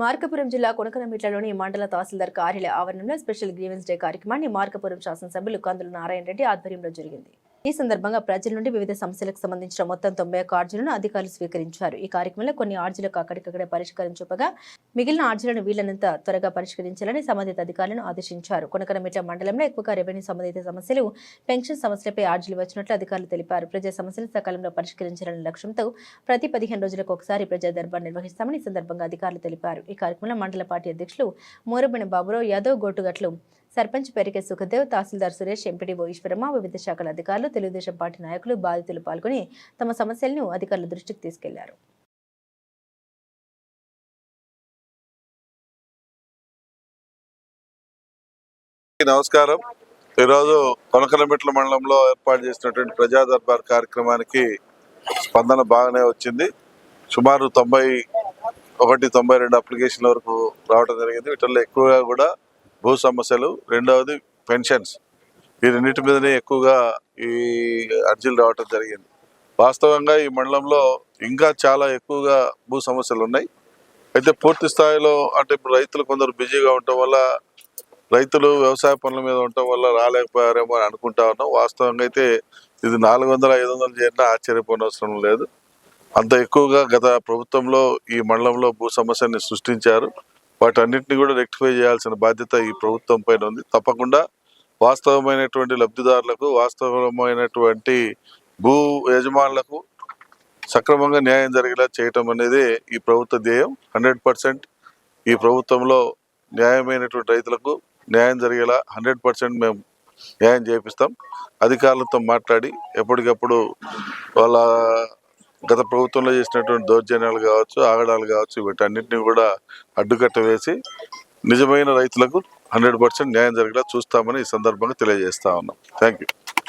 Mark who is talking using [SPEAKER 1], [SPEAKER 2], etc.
[SPEAKER 1] మార్కాపురం జిల్లా కొనకనమిట్లలోని మండల తహసీల్దార్ కార్యాలయ ఆవరణంలో స్పెషల్ గ్రీవెన్స్ డే కార్యక్రమాన్ని మార్కాపురం శాసనసభ్యులు కందుల నారాయణ రెడ్డి ఆధ్వర్యంలో జరిగింది. ఈ సందర్భంగా ప్రజల నుండి వివిధ సమస్యలకు సంబంధించిన మొత్తం 91 అర్జీలను అధికారులు స్వీకరించారు. ఈ కార్యక్రమంలో కొన్ని అర్జీలకు అక్కడికక్కడే పరిష్కరించగా మిగిలిన అర్జీలను వీలైనంత త్వరగా పరిష్కరించాలని సంబంధిత అధికారులను ఆదేశించారు. కొనకనమిట్ల మండలంలో ఎక్కువగా రెవెన్యూ సంబంధిత సమస్యలు, పెన్షన్ సమస్యలపై అర్జీలు వచ్చినట్లు అధికారులు తెలిపారు. ప్రజా సమస్యలు సకాలంలో పరిష్కరించాలనే లక్ష్యంతో ప్రతి 15 రోజులకు ఒకసారి ప్రజా దర్బార్ నిర్వహిస్తామని ఈ సందర్భంగా అధికారులు తెలిపారు. ఈ కార్యక్రమంలో మండల పార్టీ అధ్యక్షులు మూరబిని బాబురావు, యాదవ్ గోటుగట్లు సర్పంచ్ పెరికే సుఖదేవ్, తహసీల్దార్ సురేష్, ఎంపీడీఓ ఈశ్వరమ్మ, వివిధ శాఖల అధికారులు, తెలుగుదేశం పార్టీ నాయకులు, బాధితులు పాల్గొని తమ సమస్యలను అధికారుల దృష్టికి తీసుకెళ్లారు.
[SPEAKER 2] నమస్కారం. ఈరోజు కొనకనమిట్ల మండలంలో ఏర్పాటు చేసినటువంటి ప్రజా దర్బార్ కార్యక్రమానికి స్పందన బాగానే వచ్చింది. సుమారు 91-92 అప్లికేషన్ల వరకు రావడం జరిగింది. వీటిల్లో ఎక్కువగా కూడా భూ సమస్యలు, రెండవది పెన్షన్స్, ఈ రెండింటి మీదనే ఎక్కువగా ఈ అర్జీలు రావడం జరిగింది. వాస్తవంగా ఈ మండలంలో ఇంకా చాలా ఎక్కువగా భూ సమస్యలు ఉన్నాయి. అయితే పూర్తి స్థాయిలో అంటే ఇప్పుడు రైతులు కొందరు బిజీగా ఉండటం వల్ల, రైతులు వ్యవసాయ పనుల మీద ఉండటం వల్ల రాలేకపోయారేమో అని అనుకుంటా ఉన్నాం. వాస్తవంగా అయితే ఇది 400-500 చేరినా ఆశ్చర్యపోనవసరం లేదు. అంత ఎక్కువగా గత ప్రభుత్వంలో ఈ మండలంలో భూ సమస్యని సృష్టించారు. వాటన్నిటిని కూడా రెక్టిఫై చేయాల్సిన బాధ్యత ఈ ప్రభుత్వం పైన ఉంది. తప్పకుండా వాస్తవమైనటువంటి లబ్ధిదారులకు, వాస్తవమైనటువంటి భూ యజమానులకు సక్రమంగా న్యాయం జరిగేలా చేయటం అనేది ఈ ప్రభుత్వ ధ్యేయం. 100% ఈ ప్రభుత్వంలో న్యాయమైనటువంటి రైతులకు న్యాయం జరిగేలా 100% మేము న్యాయం చేపిస్తాం. అధికారులతో మాట్లాడి ఎప్పటికప్పుడు వాళ్ళ గత ప్రభుత్వంలో చేసినటువంటి దౌర్జన్యాలు కావచ్చు, ఆగడాలు కావచ్చు, వీటన్నిటిని కూడా అడ్డుకట్ట వేసి నిజమైన రైతులకు 100% న్యాయం జరిగేలా చూస్తామని ఈ సందర్భంగా తెలియజేస్తా ఉన్నాం. Thank you.